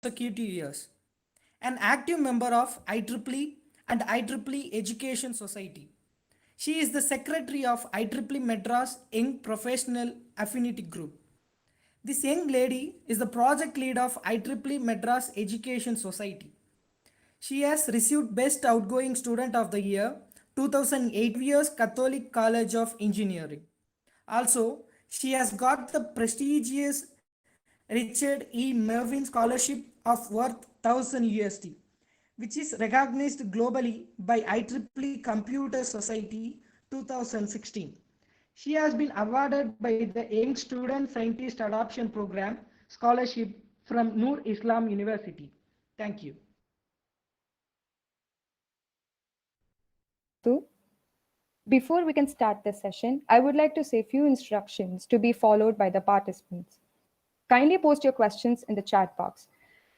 consecutive years. An active member of IEEE and IEEE Education Society. She is the secretary of IEEE Madras Young Professional Affinity Group. This young lady is the project lead of IEEE Madras Education Society. She has received Best Outgoing Student of the Year 2008 years Catholic College of Engineering. Also, she has got the prestigious Richard E. Mervyn Scholarship of worth 1000 USD, which is recognized globally by IEEE Computer Society 2016. She has been awarded by the Young Student Scientist Adoption Program scholarship from Noor Islam University. Thank you. Thank you, Muthu. Before we can start the session, I would like to say a few instructions to be followed by the participants. Kindly post your questions in the chat box.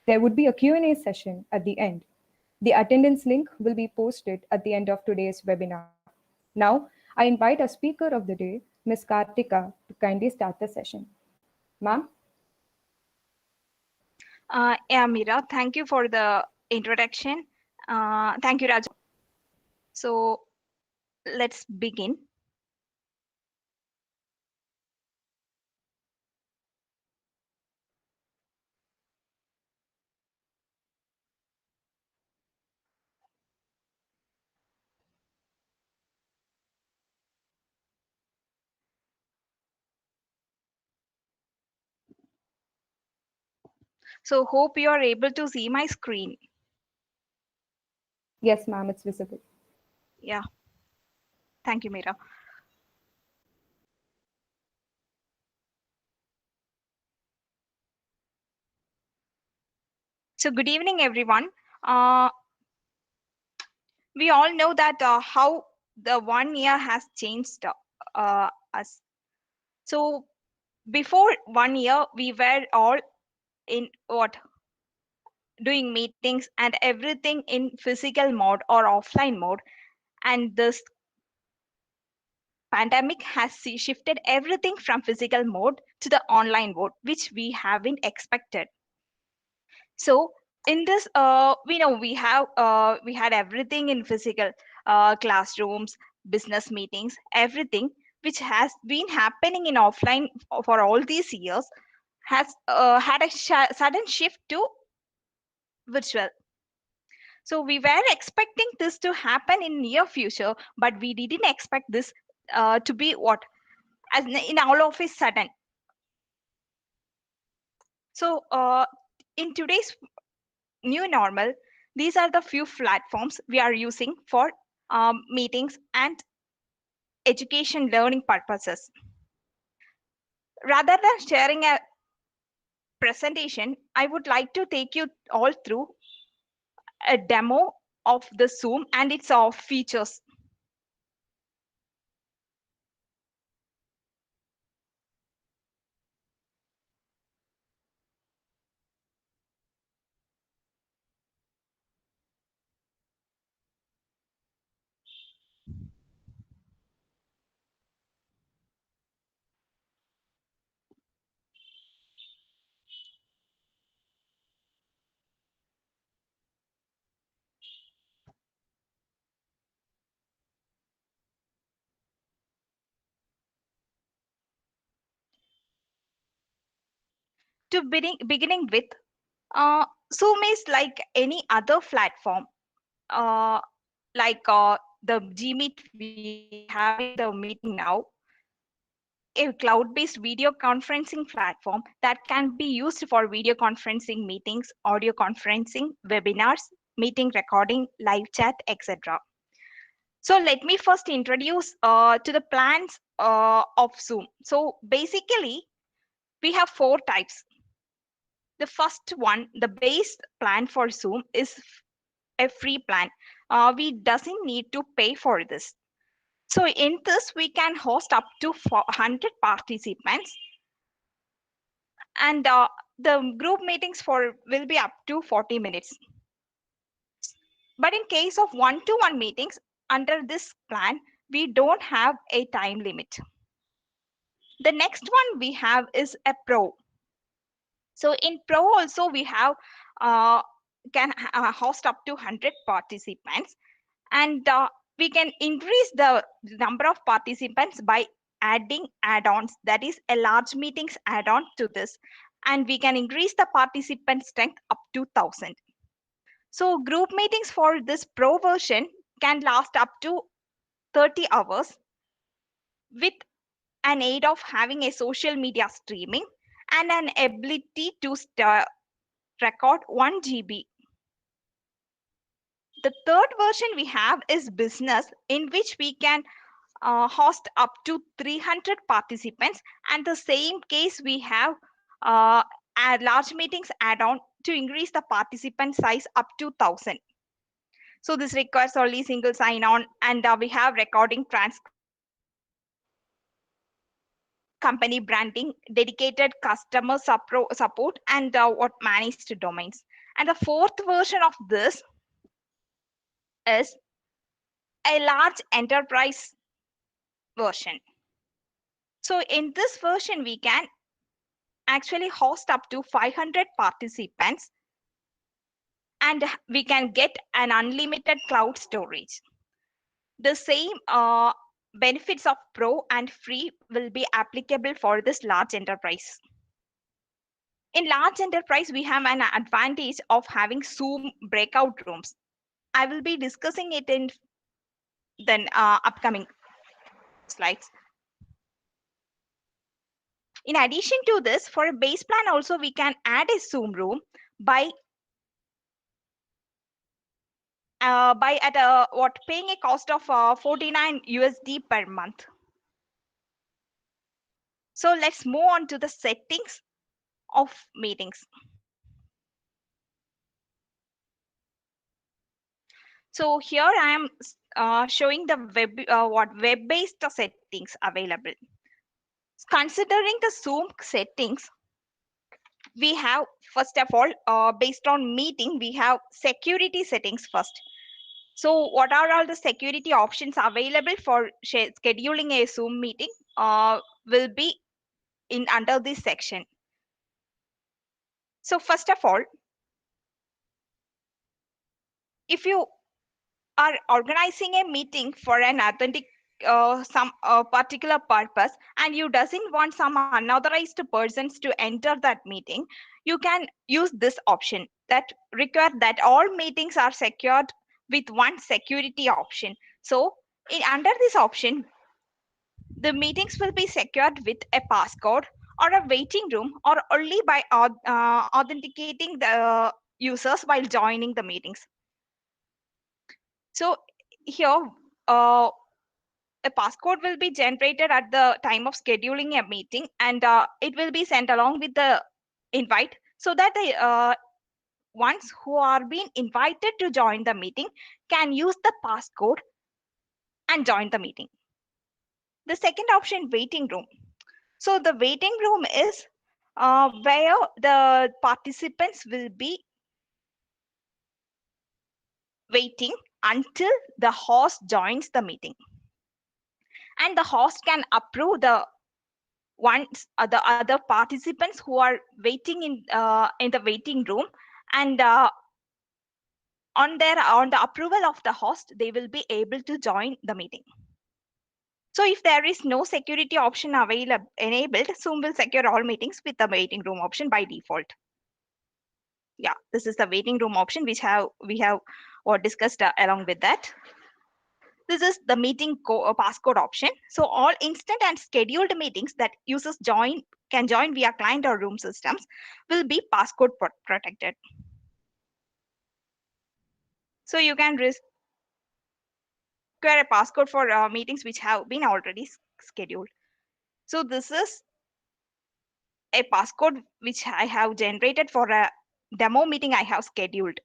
There would be a Q&A session at the end. The attendance link will be posted at the end of today's webinar. Now, I invite our speaker of the day, Ms. Karthika, to kindly start the session. Ma'am? Yeah, Mira, thank you for the introduction. Thank you, Raju. So let's begin. So hope you are able to see my screen. Yes, ma'am, it's visible. Yeah, thank you, Mira. So good evening, everyone. We all know that how the 1 year has changed us. So before 1 year, we were all in what? Doing meetings and everything in physical mode or offline mode. And this pandemic has shifted everything from physical mode to the online mode, which we haven't expected. So in this, we know we had everything in physical classrooms, business meetings, everything which has been happening in offline for all these years has had a sudden shift to virtual. So we were expecting this to happen in near future, but we didn't expect this to be what as in all of a sudden. So in today's new normal, these are the few platforms we are using for meetings and education learning purposes. Rather than sharing a presentation, I would like to take you all through a demo of the Zoom and its features. Beginning with, Zoom is like any other platform, uh, like the Gmeet we have in the meeting now, a cloud-based video conferencing platform that can be used for video conferencing meetings, audio conferencing, webinars, meeting recording, live chat, etc. So let me first introduce to the plans of Zoom. So basically, we have four types. The first one, the base plan for Zoom is a free plan. We doesn't need to pay for this. So in this, we can host up to 400 participants, and the group meetings for will be up to 40 minutes. But in case of one-to-one meetings under this plan, we don't have a time limit. The next one we have is a Pro. So in Pro also we have uh, can host up to 100 participants, and we can increase the number of participants by adding add-ons, that is a large meetings add-on to this, and we can increase the participant strength up to 1000. So group meetings for this pro version can last up to 30 hours with an aid of having a social media streaming and an ability to record 1 GB. The third version we have is business, in which we can host up to 300 participants, and the same case we have a large meetings add-on to increase the participant size up to 1000. So this requires only single sign-on, and we have recording, transcription, company branding, dedicated customer support, and what managed domains. And the fourth version of this is a large enterprise version. So in this version, we can actually host up to 500 participants, and we can get an unlimited cloud storage. The same benefits of pro and free will be applicable for this large enterprise. In large enterprise, we have an advantage of having Zoom breakout rooms. I will be discussing it in the upcoming slides. In addition to this, for a base plan also, we can add a Zoom room by at what paying a cost of 49 USD per month. So let's move on to the settings of meetings. So here I am showing the web-based settings available. Considering the Zoom settings, we have, first of all, based on meeting, we have security settings first. So what are all the security options available for scheduling a Zoom meeting will be in under this section. So first of all, if you are organizing a meeting for an authentic some particular purpose, and you doesn't want some unauthorized persons to enter that meeting, you can use this option that require that all meetings are secured with one security option. So under this option, the meetings will be secured with a passcode or a waiting room, or only by authenticating the users while joining the meetings. So here, a passcode will be generated at the time of scheduling a meeting, and it will be sent along with the invite, so that the ones who are being invited to join the meeting can use the passcode and join the meeting. The second option, waiting room. So the waiting room is where the participants will be waiting until the host joins the meeting, and the host can approve the the other participants who are waiting in the waiting room, and on the approval of the host, they will be able to join the meeting. So if there is no security option available enabled, Zoom will secure all meetings with the waiting room option by default. Yeah, this is the waiting room option which we have discussed along with that. This is the meeting passcode option. So all instant and scheduled meetings that users can join via client or room systems will be passcode protected. So you can require a passcode for meetings which have been already scheduled. So this is a passcode which I have generated for a demo meeting I have scheduled.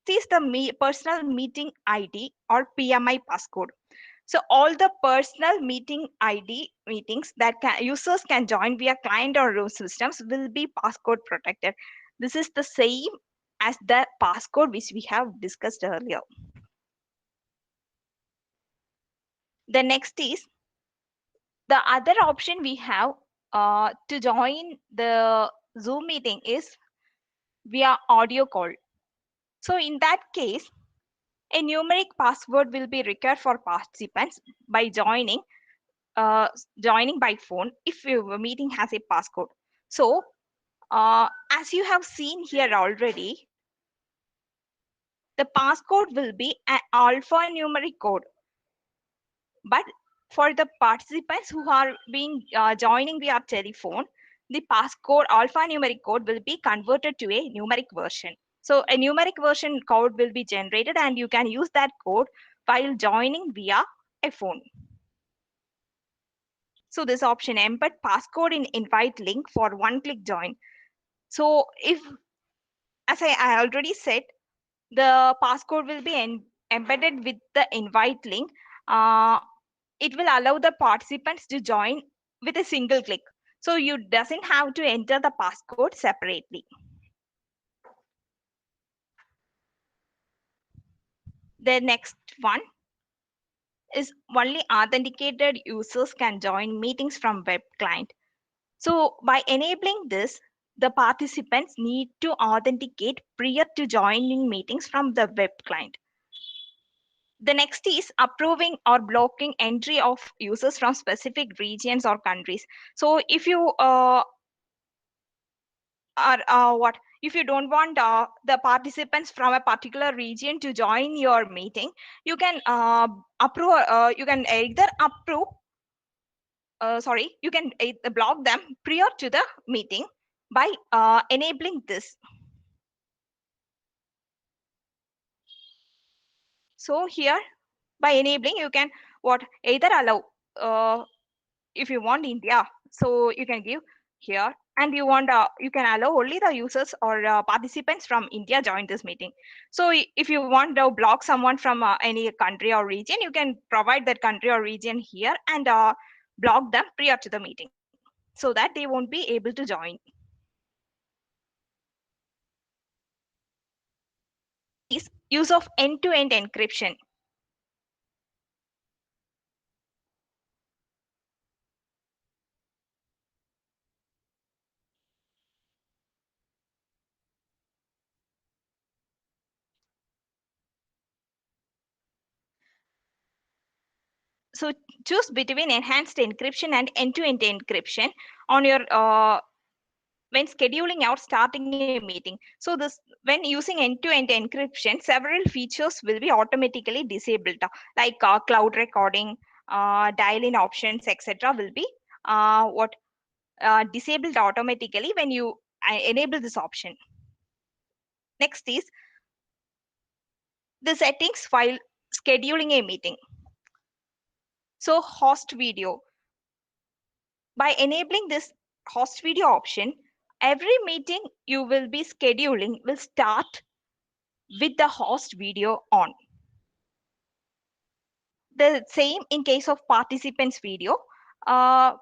This is the personal meeting ID or PMI passcode. So all the personal meeting ID meetings that users can join via client or room systems will be passcode protected. This is the same as the passcode which we have discussed earlier. The next is the other option we have to join the Zoom meeting is via audio call. So in that case, a numeric password will be required for participants by joining by phone if your meeting has a passcode. So as you have seen here already, the passcode will be an alphanumeric code. But for the participants who are being joining via telephone, the passcode alphanumeric code will be converted to a numeric version. So a numeric version code will be generated and you can use that code while joining via a phone. So this option embed passcode in invite link for one-click join. So if, as I already said, the passcode will be embedded with the invite link. It will allow the participants to join with a single click. So you doesn't have to enter the passcode separately. The next one is only authenticated users can join meetings from web client. So by enabling this, the participants need to authenticate prior to joining meetings from the web client. The next is approving or blocking entry of users from specific regions or countries. So if you are what if you don't want the participants from a particular region to join your meeting, you can approve. You can either approve. You can either block them prior to the meeting by enabling this. So here, by enabling, you can what either allow if you want India, so you can give here, and you want you can allow only the users or participants from India join this meeting. So if you want to block someone from any country or region, you can provide that country or region here and block them prior to the meeting, so that they won't be able to join. Next is use of end-to-end encryption. So choose between enhanced encryption and end-to-end encryption on your when scheduling out starting a meeting. So this when using end-to-end encryption, several features will be automatically disabled, like cloud recording, dial-in options, etc. will be what disabled automatically when you enable this option. Next is the settings while scheduling a meeting. So host video. By enabling this host video option, every meeting you will be scheduling will start with the host video on. The same in case of participants video. By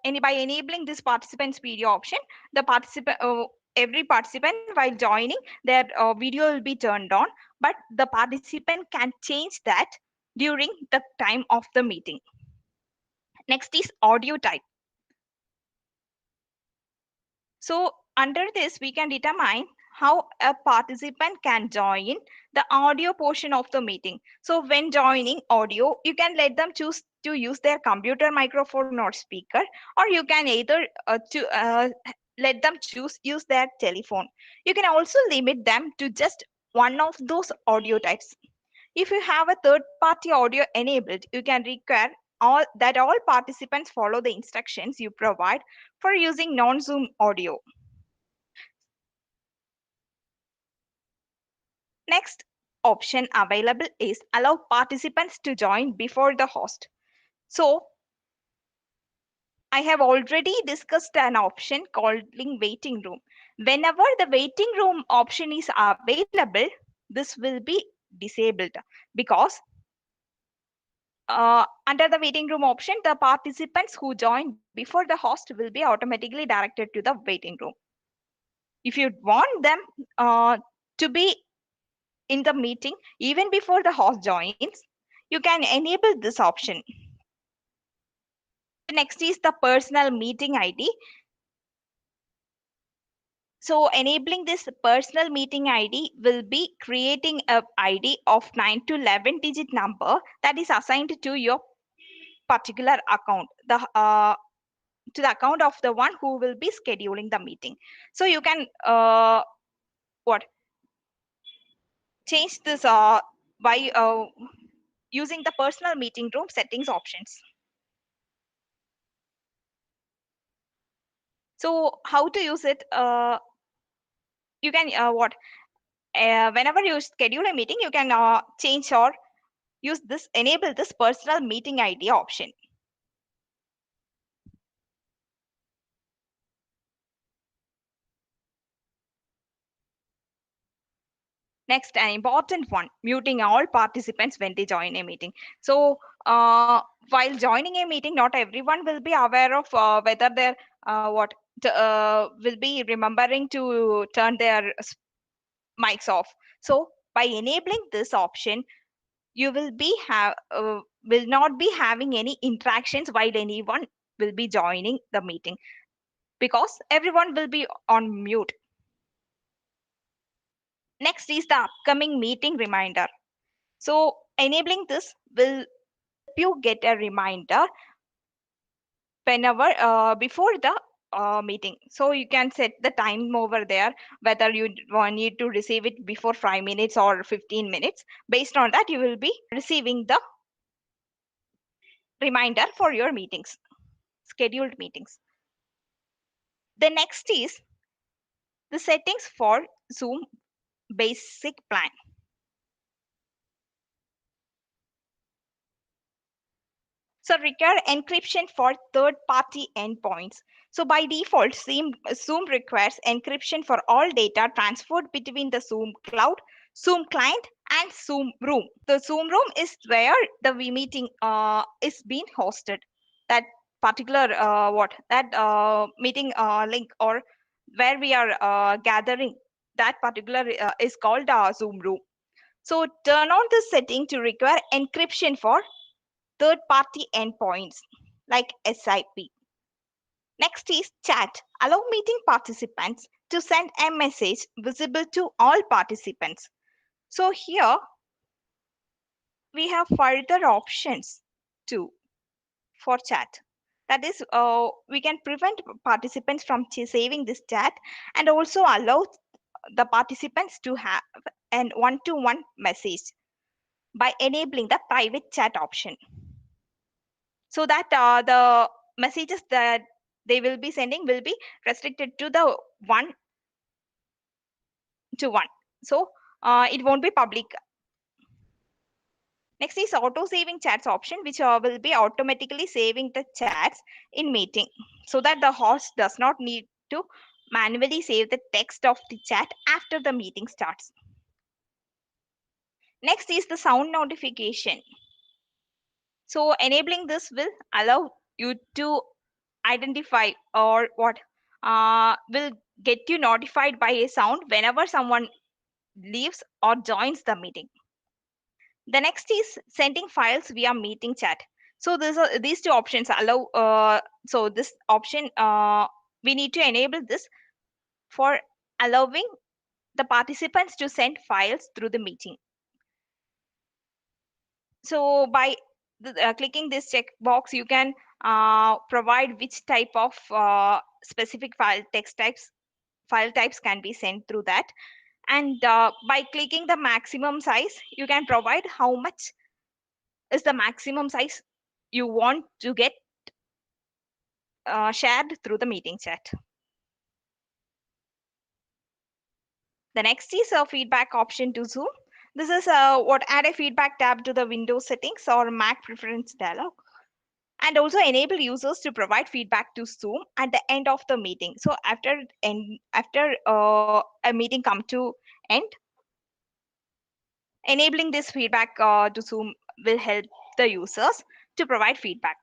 enabling this participants video option, the participant every participant while joining, their video will be turned on, but the participant can change that during the time of the meeting. Next is audio type. So under this, we can determine how a participant can join the audio portion of the meeting. So when joining audio, you can let them choose to use their computer microphone or speaker, or you can either let them choose use their telephone. You can also limit them to just one of those audio types. If you have a third party audio enabled, you can require all participants follow the instructions you provide for using non-Zoom audio. Next option available is allow participants to join before the host. So I have already discussed an option called waiting room. Whenever the waiting room option is available, this will be disabled because under the waiting room option, the participants who join before the host will be automatically directed to the waiting room. If you want them to be in the meeting even before the host joins, you can enable this option. The next is the personal meeting ID. So enabling this personal meeting ID will be creating a ID of 9 to 11 digit number that is assigned to your particular account, to the account of the one who will be scheduling the meeting. So you can what change this by using the personal meeting room settings options. So how to use it? You can whenever you schedule a meeting, you can change or use this, enable this personal meeting ID option. Next, an important one, muting all participants when they join a meeting. So while joining a meeting, not everyone will be aware of whether they're will be remembering to turn their mics off. So by enabling this option, you will not be having any interactions while anyone will be joining the meeting, because everyone will be on mute. Next is the upcoming meeting reminder. So enabling this will help you get a reminder whenever before the meeting. So you can set the time over there, whether you need to receive it before 5 minutes or 15 minutes. Based on that, you will be receiving the reminder for your meetings, scheduled meetings. The next is the settings for Zoom basic plan. So require encryption for third-party endpoints. So by default, Zoom requires encryption for all data transferred between the Zoom cloud, Zoom client, and Zoom room. The Zoom room is where the meeting is being hosted. That particular meeting link, or where we are gathering, that particular is called Zoom room. So turn on the setting to require encryption for third-party endpoints like SIP. Next is chat. Allow meeting participants to send a message visible to all participants. So here we have further options too for chat. That is, we can prevent participants from saving this chat, and also allow the participants to have an one-to-one message by enabling the private chat option, so that the messages that they will be sending will be restricted to the one to one. So it won't be public. Next is auto saving chats option, which will be automatically saving the chats in meeting, so that the host does not need to manually save the text of the chat after the meeting starts. Next is the sound notification. So enabling this will allow you to identify, or will get you notified by a sound whenever someone leaves or joins the meeting. The next is sending files via meeting chat. So these two options allow so this option we need to enable this for allowing the participants to send files through the meeting. So by clicking this checkbox, you can provide which type of specific file types can be sent through that. And by clicking the maximum size, you can provide how much is the maximum size you want to get shared through the meeting chat. The next is a feedback option to Zoom. This is add a feedback tab to the Windows settings or Mac preference dialog, and also enable users to provide feedback to Zoom at the end of the meeting. So after a meeting come to end, enabling this feedback to Zoom will help the users to provide feedback.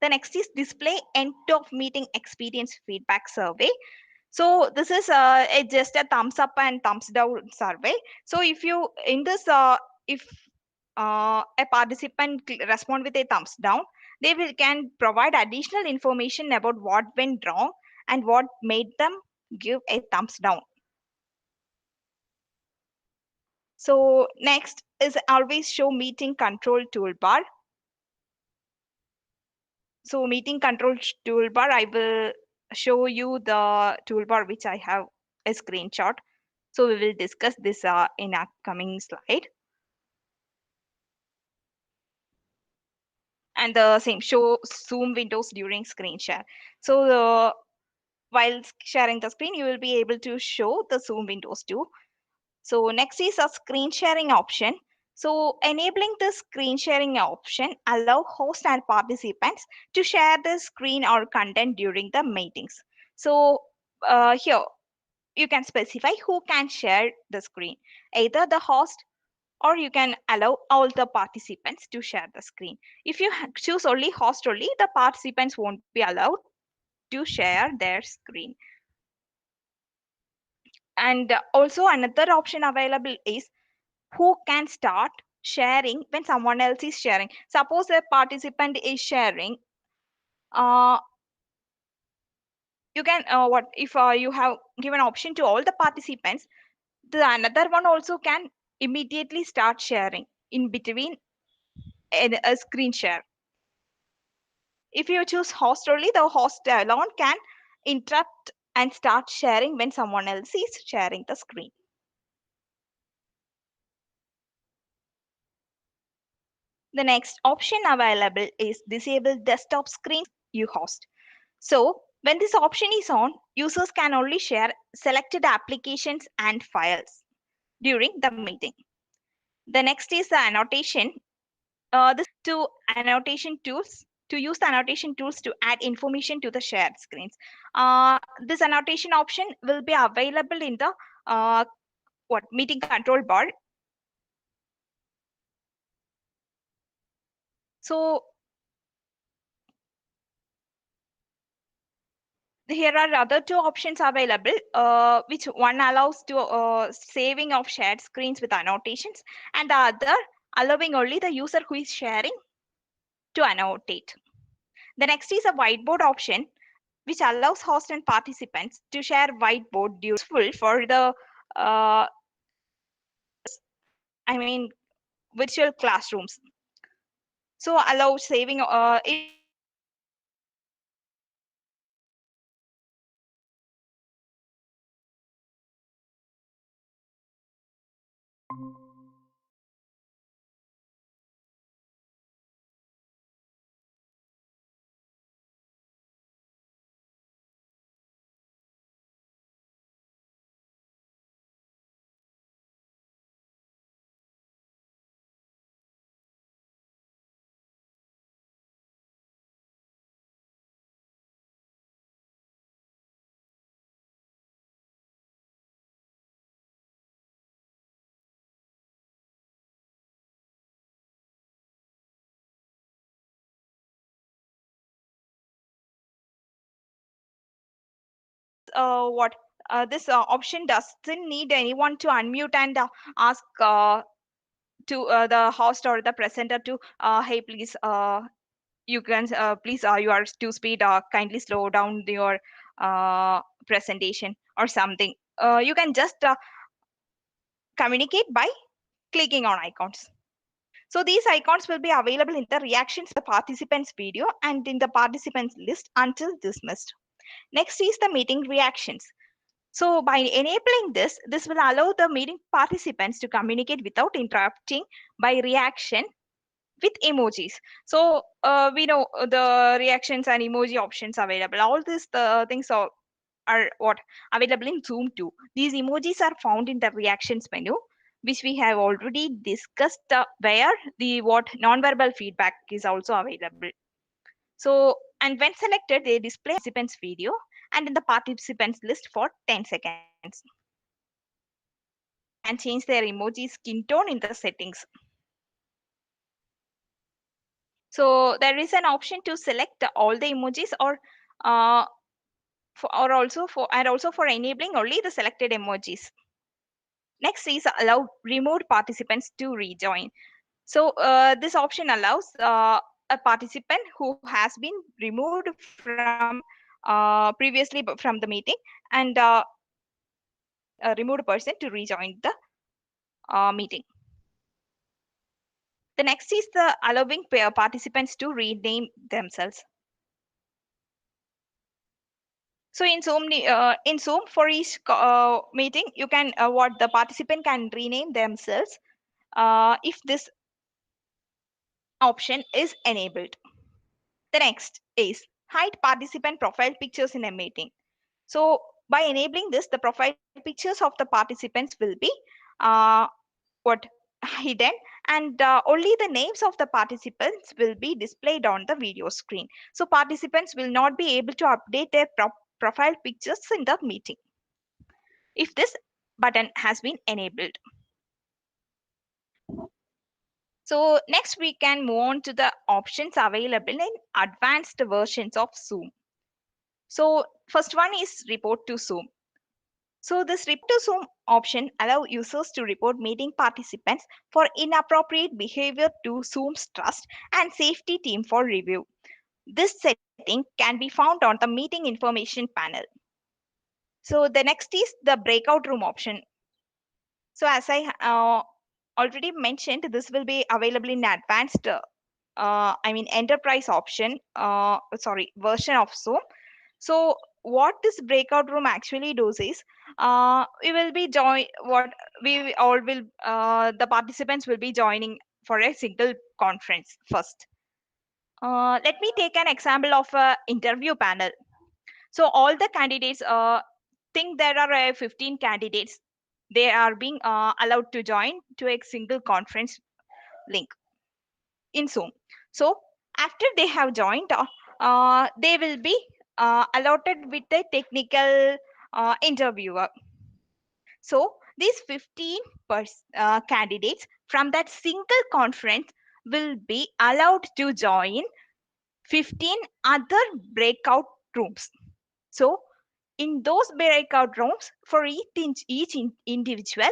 The next is display end of meeting experience feedback survey. So this is just a thumbs up and thumbs down survey. So if you in this if a participant respond with a thumbs down, can provide additional information about what went wrong and what made them give a thumbs down. So next is always show meeting control toolbar. So meeting control toolbar, I will show you the toolbar which I have a screenshot. So we will discuss this in upcoming slide. And the same show Zoom windows during screen share. So while sharing the screen, you will be able to show the Zoom windows too. So next is a screen sharing option. So enabling the screen sharing option allow host and participants to share the screen or content during the meetings. So here you can specify who can share the screen, either the host or you can allow all the participants to share the screen. If you choose only host only, the participants won't be allowed to share their screen. And also another option available is who can start sharing when someone else is sharing. Suppose a participant is sharing, uh, you can what if you have given option to all the participants, the another one also can immediately start sharing in between a screen share. If you choose host only, the host alone can interrupt and start sharing when someone else is sharing the screen. The next option available is disable desktop screens you host. So when this option is on, users can only share selected applications and files during the meeting. The next is the annotation. This to annotation tools to use the annotation tools to add information to the shared screens. This annotation option will be available in the what meeting control bar. So here are other two options available, which one allows to saving of shared screens with annotations, and the other allowing only the user who is sharing to annotate. The next is a whiteboard option, which allows host and participants to share whiteboard useful for the uh, I mean virtual classrooms. So allow saving if you choose whiteboard option, you can save the shared screen with annotations and what this option doesn't need anyone to unmute and ask to the host or the presenter to hey please you can please you are too speed kindly slow down your presentation or something. You can just communicate by clicking on icons. So these icons will be available in the reactions the participants video and in the participants list until dismissed. Next is the meeting reactions. So by enabling this, this will allow the meeting participants to communicate without interrupting by reaction with emojis. So we know the reactions and emoji options available. All these things are what available in Zoom too. These emojis are found in the reactions menu, which we have already discussed, where the what nonverbal feedback is also available. So and when selected, they display participants video and in the participants list for 10 seconds. They can change their emoji skin tone in the settings. So there is an option to select all the emojis uh, or also for enabling only the selected emojis. Next is allow removed participants to rejoin. So this option allows a participant who has been removed from previously from the meeting, and removed person to rejoin the meeting. The next is the allowing participants to rename themselves. So in Zoom for each meeting, you can what the participant can rename themselves if this option is enabled. The next is hide participant profile pictures in a meeting. So by enabling this, the profile pictures of the participants will be uh, what hidden, and only the names of the participants will be displayed on the video screen. So participants will not be able to update their profile pictures in the meeting if this button has been enabled. So next we can move on to the options available in advanced versions of Zoom. So first one is report to Zoom. So this report to Zoom option allow users to report meeting participants for inappropriate behavior to Zoom's trust and safety team for review. This setting can be found on the meeting information panel. So the next is the breakout room option. So as I already mentioned, this will be available in advanced, enterprise option, version of Zoom. So what this breakout room actually does is, we will be the participants will be joining for a single conference first. Let me take an example of a interview panel. So all the candidates, think there are 15 candidates. They are being allowed to join to a single conference link in Zoom. So after they have joined, they will be allotted with a technical interviewer. So these 15 candidates from that single conference will be allowed to join 15 other breakout rooms. So in those breakout rooms, for each individual,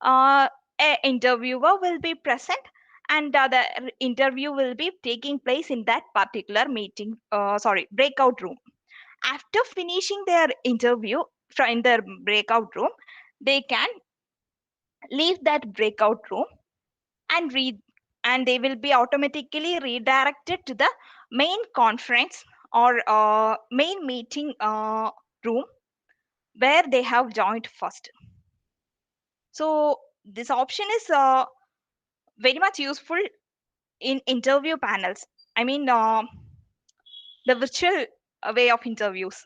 a interviewer will be present, and the interview will be taking place in that particular breakout room. After finishing their interview in their breakout room, they can leave that breakout room and and they will be automatically redirected to the main conference or main meeting room where they have joined first. So this option is very much useful in interview panels. I mean, the virtual way of interviews.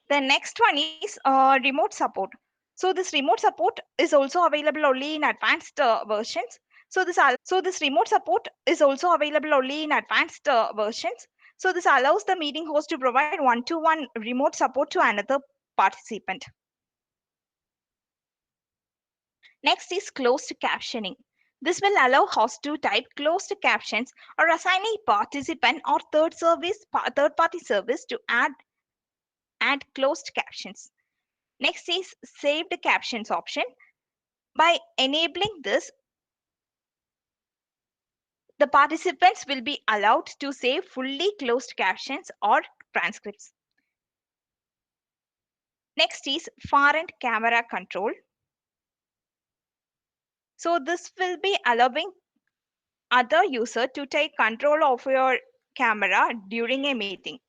The next one is remote support. So this remote support is also available only in advanced versions. So this remote support is also available only in advanced versions. So this allows the meeting host to provide one-to-one remote support to another participant. Next is closed captioning. This will allow hosts to type closed captions or assign a participant or third-party service to add closed captions. Next is saved captions option. By enabling this, the participants will be allowed to save fully closed captions or transcripts. Next is far end camera control. So this will be allowing other user to take control of your camera during a meeting.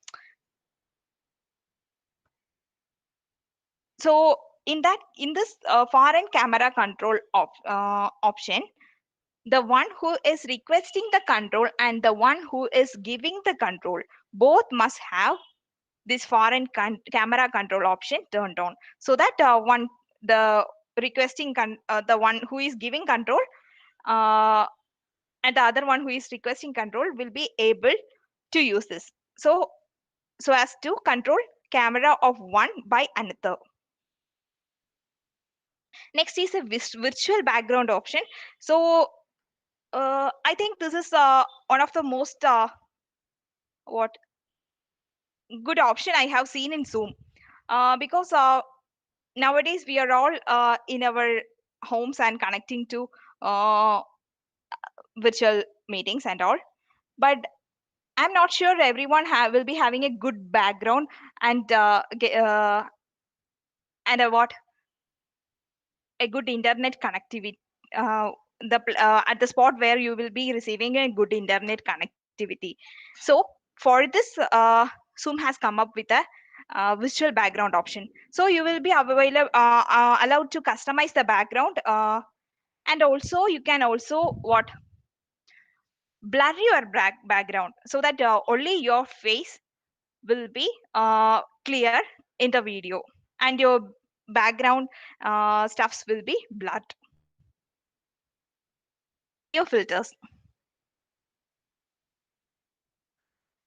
So in this far end camera control option, the one who is requesting the control and the one who is giving the control both must have this foreign camera control option turned on, so that the the one who is giving control uh, and the other one who is requesting control will be able to use this, so as to control camera of one by another. Next is a virtual background option. So I think this is one of the most what good option I have seen in Zoom, because nowadays we are all in our homes and connecting to uh, virtual meetings and all. But I'm not sure everyone will be having a good background and and a what a good internet connectivity. Uh, at the spot where you will be receiving a good internet connectivity. So for this, Zoom has come up with a visual background option. So you will be allowed to customize the background, and also you can also what blur your background so that only your face will be clear in the video and your background stuffs will be blurred. Video filters.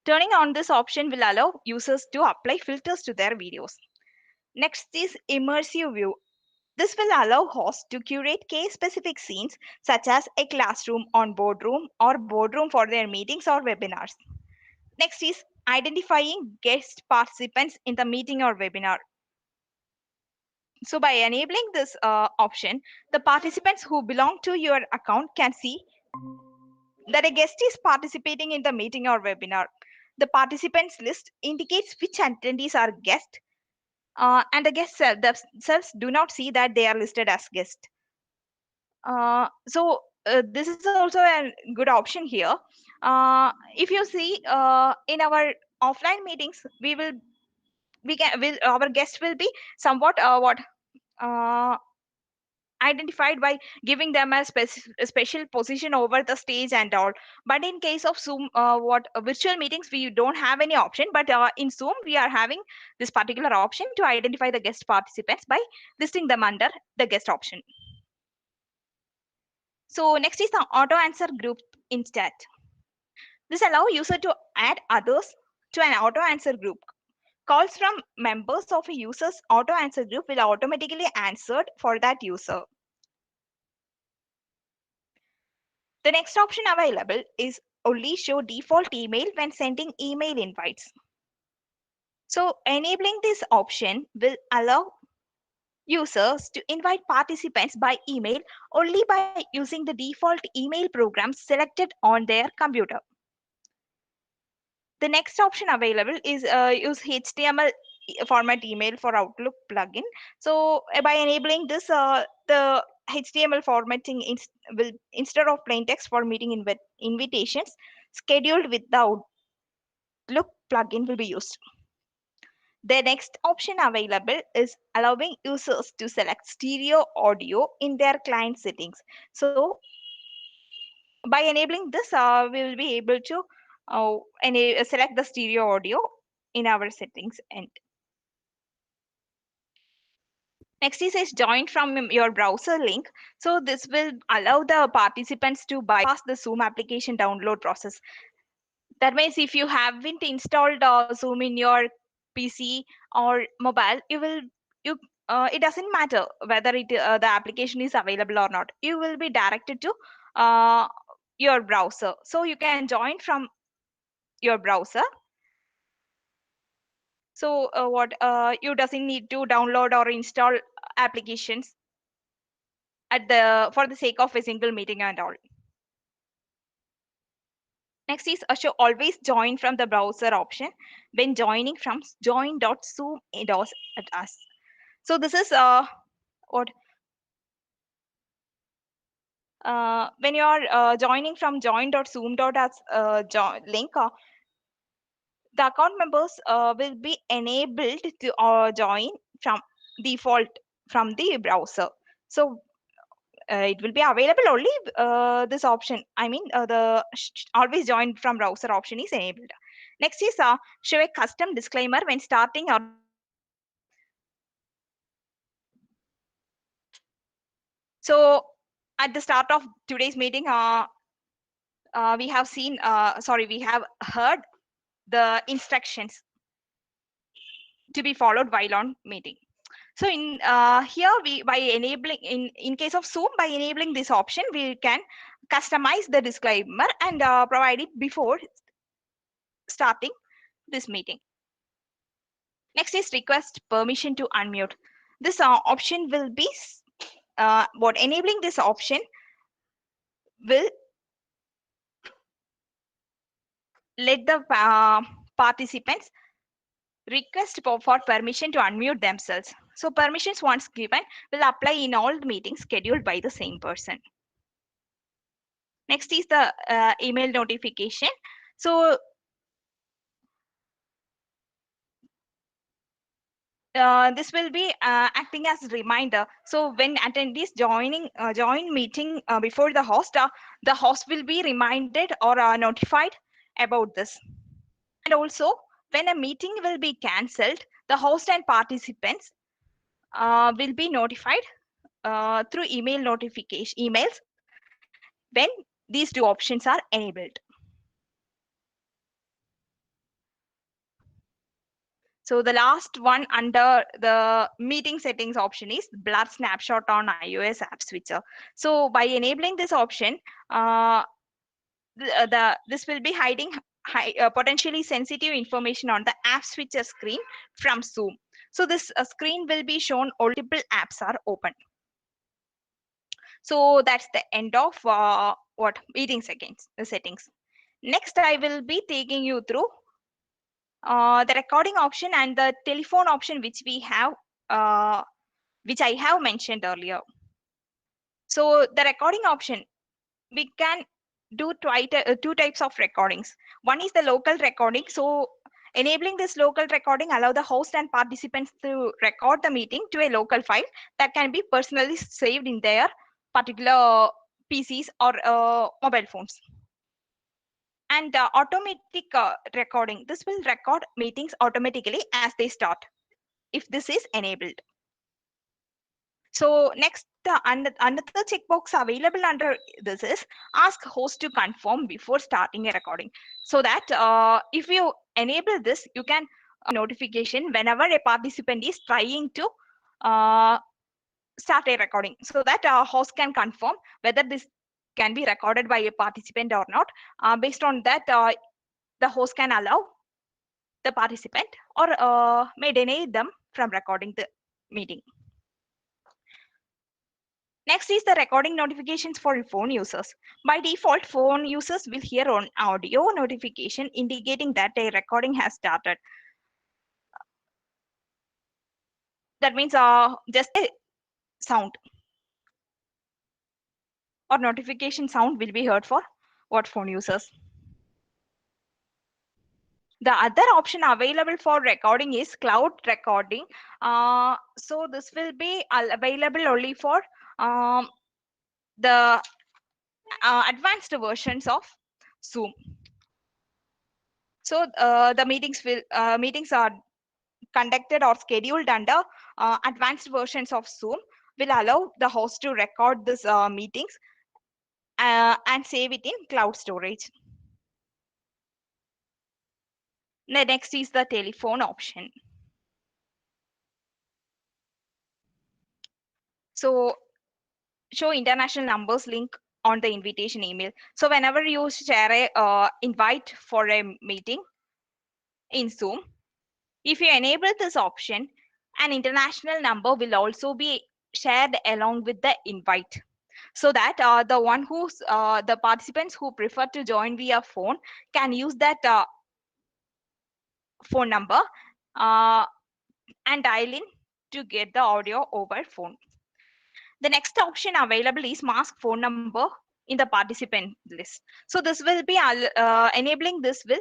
Turning on this option will allow users to apply filters to their videos. Next is immersive view. This will allow hosts to curate case-specific scenes such as a classroom on boardroom or boardroom for their meetings or webinars. Next is identifying guest participants in the meeting or webinar. So by enabling this option, the participants who belong to your account can see that a guest is participating in the meeting or webinar. The participants list indicates which attendees are guests, and the guests themselves do not see that they are listed as guests. This is also a good option here. If you see in our offline meetings, our guests will be somewhat what uh, identified by giving them a special position over the stage and all. But in case of Zoom, virtual meetings, we don't have any option. But in Zoom, we are having this particular option to identify the guest participants by listing them under the guest option. So next is the auto answer group in chat. This allows user to add others to an auto answer group. Calls from members of a user's auto answer group will automatically answered for that user. The next option available is only show default email when sending email invites. So enabling this option will allow users to invite participants by email only by using the default email program selected on their computer. The next option available is use HTML format email for Outlook plugin. So by enabling this, the HTML formatting will instead of plain text for meeting invitations scheduled with the Outlook plugin will be used. The next option available is allowing users to select stereo audio in their client settings. So by enabling this, we will be able to select the stereo audio in our settings. And next is join from your browser link. So this will allow the participants to bypass the Zoom application download process. That means if you haven't installed Zoom in your PC or mobile, you it doesn't matter whether the application is available or not. You will be directed to uh, your browser. So you can join from your browser. So you doesn't need to download or install applications for the sake of a single meeting and all. Next is show always join from the browser option when joining from join.zoom.us. So this is what when you are joining from join.zoom.us link, the account members will be enabled to join from default from the browser. So it will be available only this option. I mean, the always join from browser option is enabled. Next is show a custom disclaimer when starting or so at the start of today's meeting, we have seen, we have heard the instructions to be followed while on meeting. So in here we by enabling in case of Zoom, by enabling this option, we can customize the disclaimer and provide it before starting this meeting. Next is request permission to unmute. This option will be enabling this option will let the participants request for permission to unmute themselves. So permissions once given will apply in all meetings scheduled by the same person. Next is the email notification. So this will be acting as a reminder. So when attendees join meeting before the host will be reminded or notified about this. And also, when a meeting will be cancelled, the host and participants will be notified through email notification emails when these two options are enabled. So the last one under the meeting settings option is blur snapshot on iOS app switcher. So by enabling this option, this will be hiding potentially sensitive information on the app switcher screen from Zoom. So this screen will be shown multiple apps are open. So that's the end of what meeting settings. Next, I will be taking you through the recording option and the telephone option, which I have mentioned earlier. So the recording option, we can do two types of recordings. One is the local recording. So enabling this local recording allow the host and participants to record the meeting to a local file that can be personally saved in their particular PCs or mobile phones. And automatic recording, this will record meetings automatically as they start if this is enabled. So next, another checkbox available under this is ask host to confirm before starting a recording. So that if you enable this, you can notification whenever a participant is trying to start a recording, so that host can confirm whether this can be recorded by a participant or not. Based on that, the host can allow the participant or may deny them from recording the meeting. Next is the recording notifications for phone users. By default, phone users will hear an audio notification indicating that a recording has started. That means just a sound or notification sound will be heard for what phone users. The other option available for recording is cloud recording. So this will be available only for the advanced versions of Zoom. So the meetings are conducted or scheduled under advanced versions of Zoom will allow the host to record these meetings and save it in cloud storage. The next is the telephone option. So show international numbers link on the invitation email. So whenever you share a invite for a meeting in Zoom, if you enable this option, an international number will also be shared along with the invite, so that the participants who prefer to join via phone can use that phone number uh, and dial in to get the audio over phone. The next option available is mask phone number in the participant list. So this will be enabling this will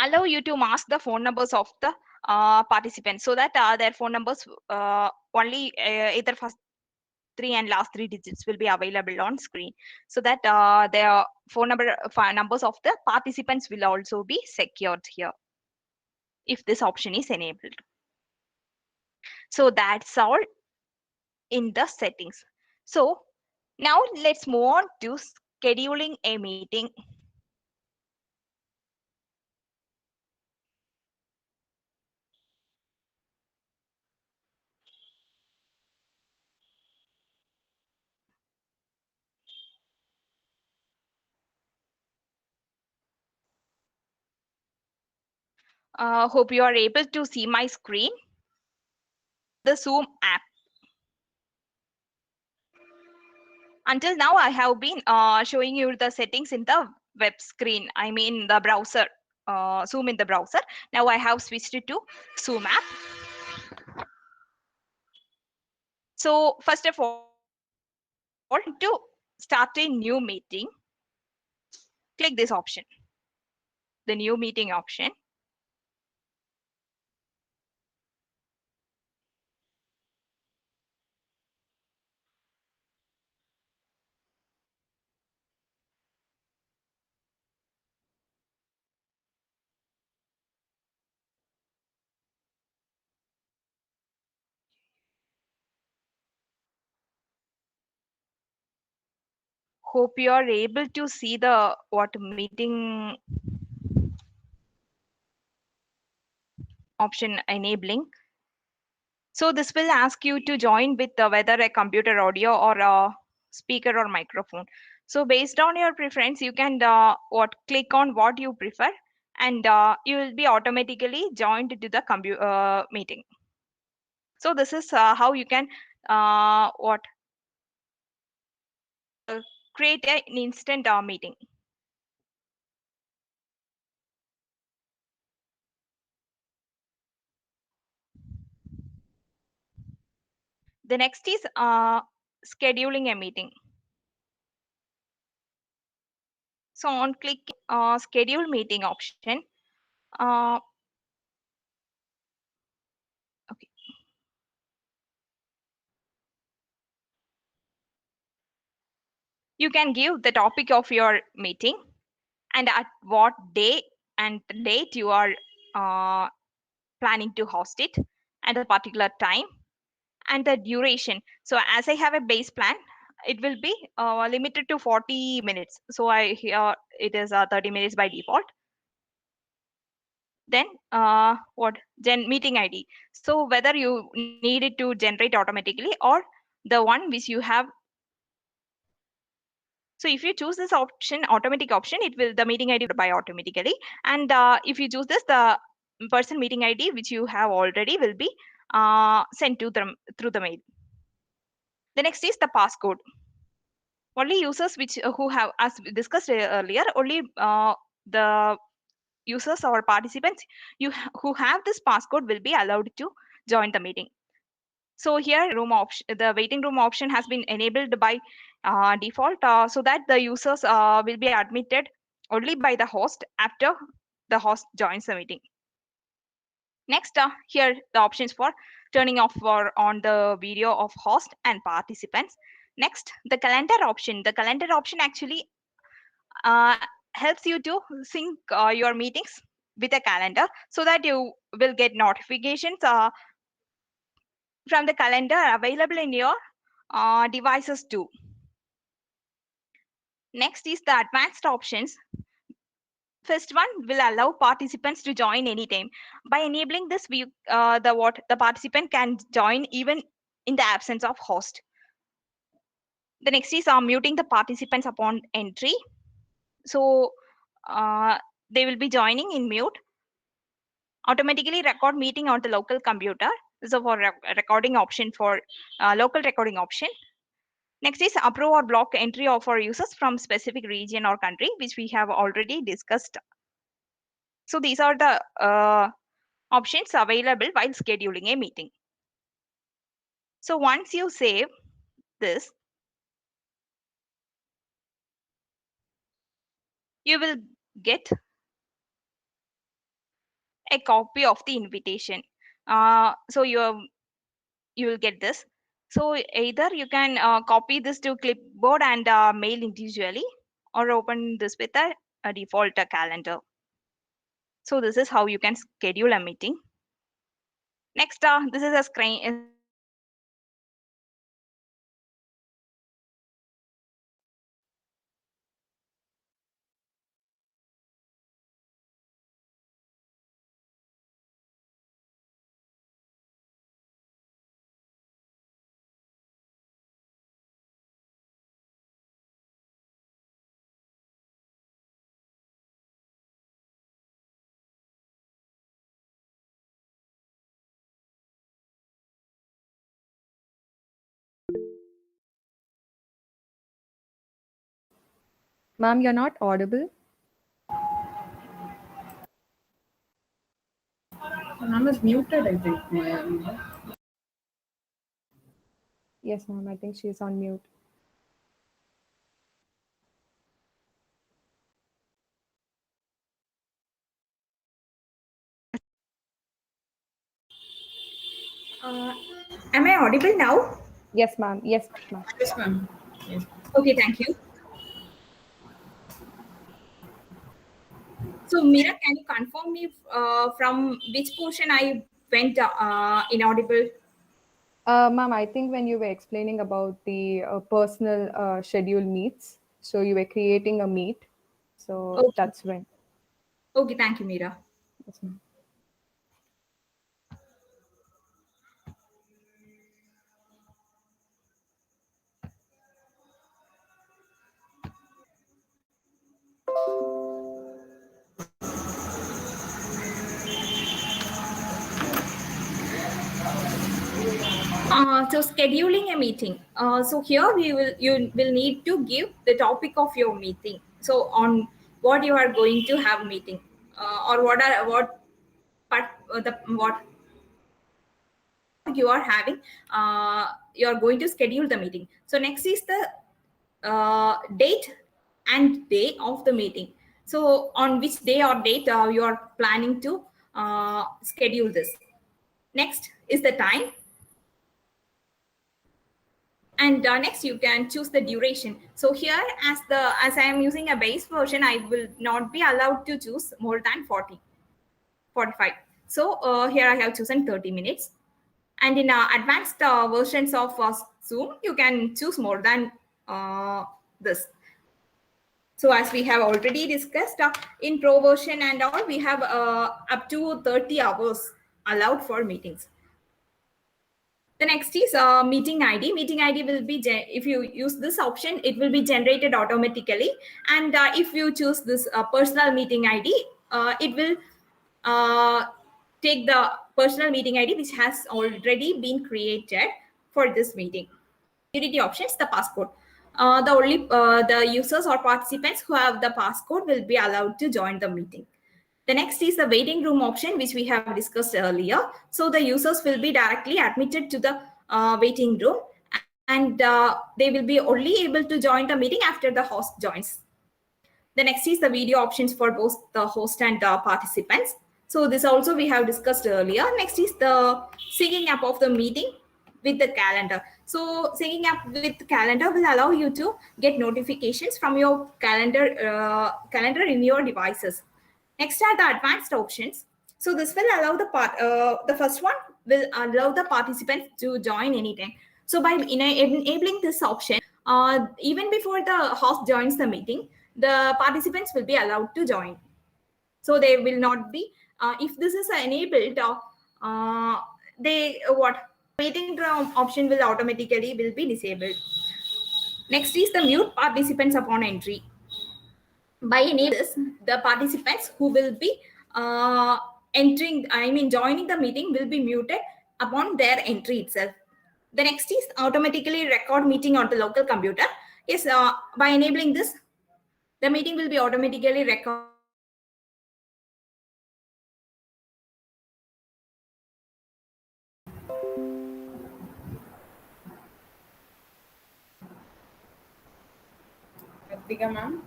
allow you to mask the phone numbers of the participants, so that their phone numbers only either first three and last three digits will be available on screen, so that their numbers of the participants will also be secured here if this option is enabled. So that's all in the settings. So now let's move on to scheduling a meeting. Hope you are able to see my screen. The Zoom app. Until now, I have been showing you the settings in the web screen, I mean the browser, Zoom in the browser. Now I have switched it to Zoom app. So first of all, to start a new meeting, click this option, the new meeting option. Hope you are able to see the what meeting option enabling. So this will ask you to join with whether a computer audio or a speaker or microphone. So based on your preference, you can what click on what you prefer, and you will be automatically joined to the meeting. So this is how you can what create an instant meeting. The next is scheduling a meeting. So on click schedule meeting option, uh, okay, you can give the topic of your meeting and at what day and date you are uh, planning to host it, and a particular time and the duration. So as I have a base plan, it will be limited to 40 minutes. So I here it is 30 minutes by default. Then what meeting ID. So whether you need it to generate automatically or the one which you have. So if you choose this option, automatic option, it will the meeting ID by automatically. And if you choose this, the person meeting ID which you have already will be sent to them through the mail. The next is the passcode. Only users which who have, as we discussed earlier, only the users or participants who have this passcode will be allowed to join the meeting. So here room option, the waiting room option has been enabled by default, so that the users will be admitted only by the host after the host joins the meeting. Next, here the options for turning off or on the video of host and participants. Next, the calendar option. The calendar option actually uh, helps you to sync your meetings with a calendar, so that you will get notifications from the calendar available in your devices too. Next is the advanced options. First one will allow participants to join anytime. By enabling this, the participant can join even in the absence of host. The next is muting the participants upon entry. So uh, they will be joining in mute. Automatically record meeting on the local computer. So for recording option for local recording option. Next is approve or block entry of our users from specific region or country, which we have already discussed. So these are the options available while scheduling a meeting. So once you save this, you will get a copy of the invitation. So you will get this. So either you can copy this to clipboard and mail individually, or open this with a default calendar. So this is how you can schedule a meeting. Next, this is a screenshot of the Ma'am, you're not audible. Ma'am is muted, I think. Yes, ma'am. I think she's on mute. Uh, am I audible now? Yes, ma'am. Yes, ma'am. Yes, ma'am. Yes. Okay, thank you. So, Mira, can you confirm me from which portion I went inaudible? Ma'am, I think when you were explaining about the personal schedule meets, so you were creating a meet, so Okay, that's when. okay, thank you, Mira. Yes, ma'am. So scheduling a meeting. So here you will need to give the topic of your meeting. So on what you are going to have meeting, or what part the what you are having. You are going to schedule the meeting. So next is the date and day of the meeting. So on which day or date you are planning to schedule this. Next is the time, and next you can choose the duration. So here, as I am using a base version, I will not be allowed to choose more than 45. So here I have chosen 30 minutes. And in advanced versions of Zoom, you can choose more than this. So as we have already discussed, in Pro version and all, we have up to 30 hours allowed for meetings. The next is meeting ID. Meeting ID will be, if you use this option, it will be generated automatically. And if you choose this personal meeting ID, it will uh, take the personal meeting ID which has already been created for this meeting. Security options, the passcode. The users or participants who have the passcode will be allowed to join the meeting. The next is the waiting room option, which we have discussed earlier. So the users will be directly admitted to the waiting room, and they will be only able to join the meeting after the host joins. The next is the video options for both the host and participants. So this also we have discussed earlier. Next is the syncing up of the meeting with the calendar. So syncing up with calendar will allow you to get notifications from your calendar in your devices. Next are the advanced options. So this will allow the first one will allow the participants to join anytime. So by enabling this option, even before the host joins the meeting, the participants will be allowed to join. So they will not be, if this is enabled, they what waiting room option will automatically will be disabled. Next is the mute participants upon entry. By enabling this, the participants who will be joining the meeting will be muted upon their entry itself. The next is automatically record meeting on the local computer. Yes, by enabling this, the meeting will be automatically recorded. Karthika, ma'am.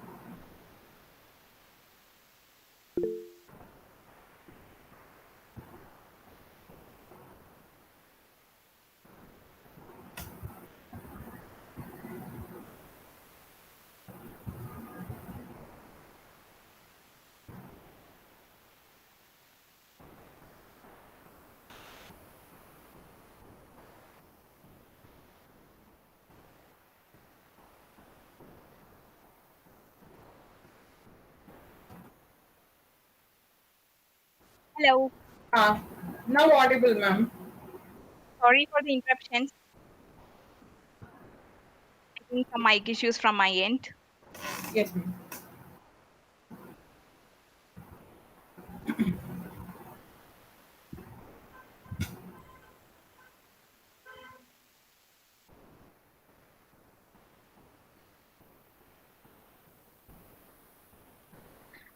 Hello. Ah, now audible, ma'am. Sorry for the interruptions. I think some mic issues from my end. Yes, ma'am.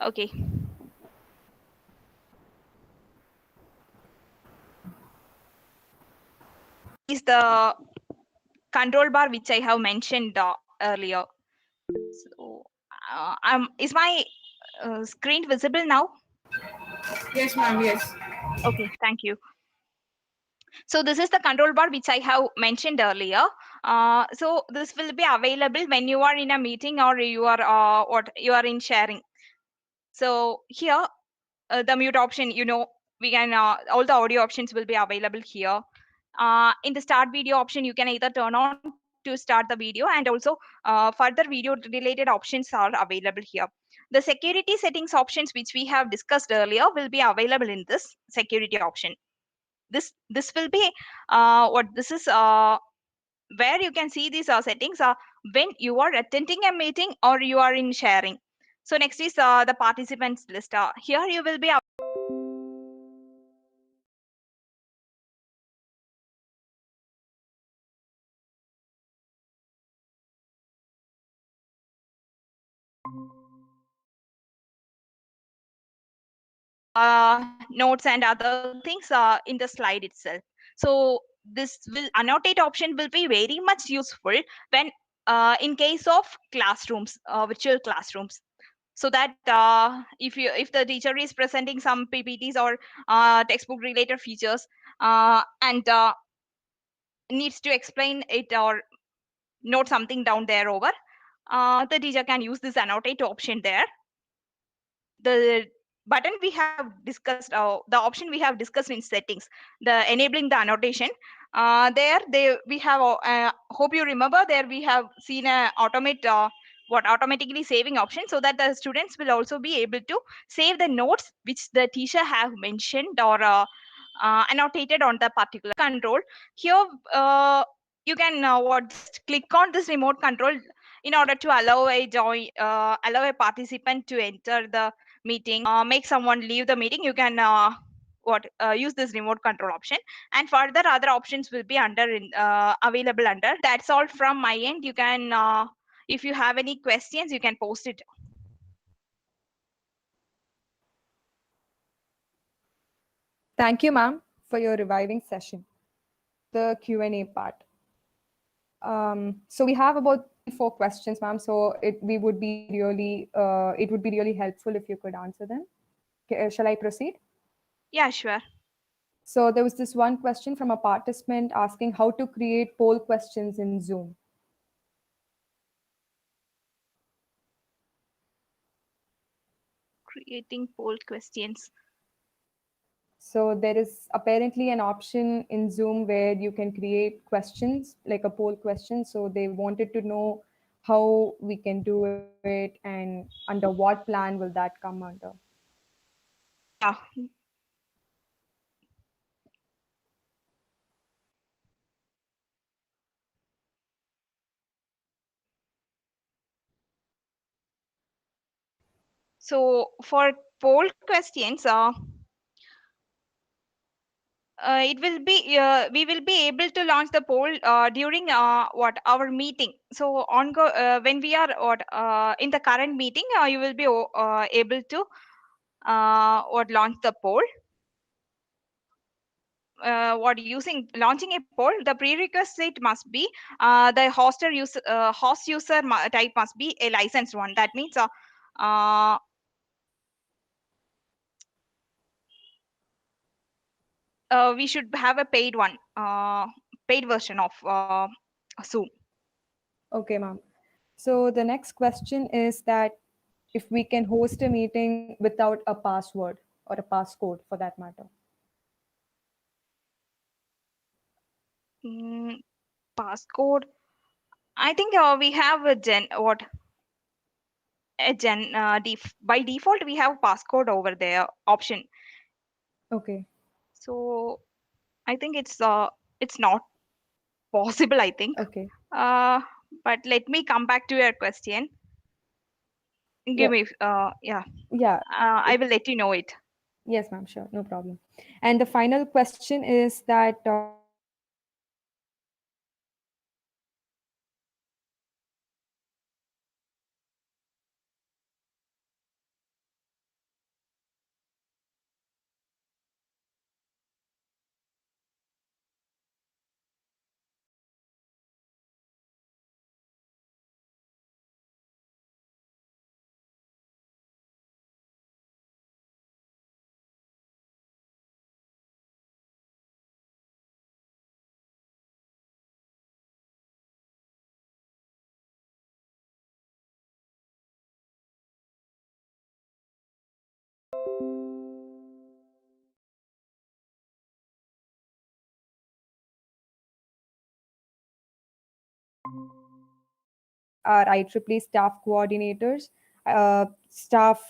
Okay. is the control bar which I have mentioned earlier. So, is my screen visible now? Yes, ma'am. Yes. Okay, thank you. So this is the control bar which I have mentioned earlier. So this will be available when you are in a meeting or you are you are in sharing. So here the mute option, we can all the audio options will be available here. In the start video option, you can either turn on to start the video, and also further video related options are available here. The security settings options which we have discussed earlier will be available in this security option. This will be what this is where you can see these settings when you are attending a meeting or you are in sharing. So next is the participants list. Here you will be notes and other things in the slide itself. So this will annotate option will be very much useful when in case of classrooms, virtual classrooms. So that if the teacher is presenting some PPTs or textbook related features and needs to explain it or note something down there over, the teacher can use this annotate option there. The button we have discussed, the option we have discussed in settings, the enabling the annotation, there we have hope you remember, there we have seen a automate what automatically saving option, so that the students will also be able to save the notes which the teacher have mentioned or annotated on the particular control. Here you can what just click on this remote control in order to allow a participant to enter the meeting, make someone leave the meeting. You can use this remote control option, and further other options will be available under. That's all from my end. You can if you have any questions, you can post it. Thank you, ma'am, for your reviving session, the Q&A part. So we have about 4 questions, ma'am. So it would be really helpful if you could answer them. Okay, shall I proceed? Yeah, sure. So there was this one question from a participant asking how to create poll questions in Zoom. Creating poll questions. So there is apparently an option in Zoom where you can create questions, like a poll question. So they wanted to know how we can do it and under what plan will that come under. Yeah. So for poll questions, it will be we will be able to launch the poll during what our meeting. So when we are in the current meeting, you will be able to launch the poll. Launching a poll, the prerequisite must be the host user type must be a licensed one. That means uh, we should have a paid one, paid version of Zoom. Okay, ma'am. So the next question is that if we can host a meeting without a password or a passcode for that matter. Mm, Passcode. I think we have by default we have passcode over there option. Okay. So I think it's not possible, I think. Okay. Uh, but let me come back to your question. Give Yep. me yeah. Yeah. I will let you know it. Yes, ma'am. Sure. No problem. And the final question is that our IEEE staff coordinators, staff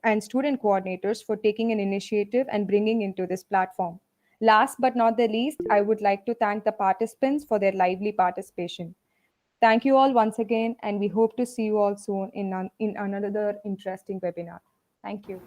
and student coordinators for taking an initiative and bringing into this platform. Last but not the least, I would like to thank the participants for their lively participation. Thank you all once again, and we hope to see you all soon in another interesting webinar. Thank you.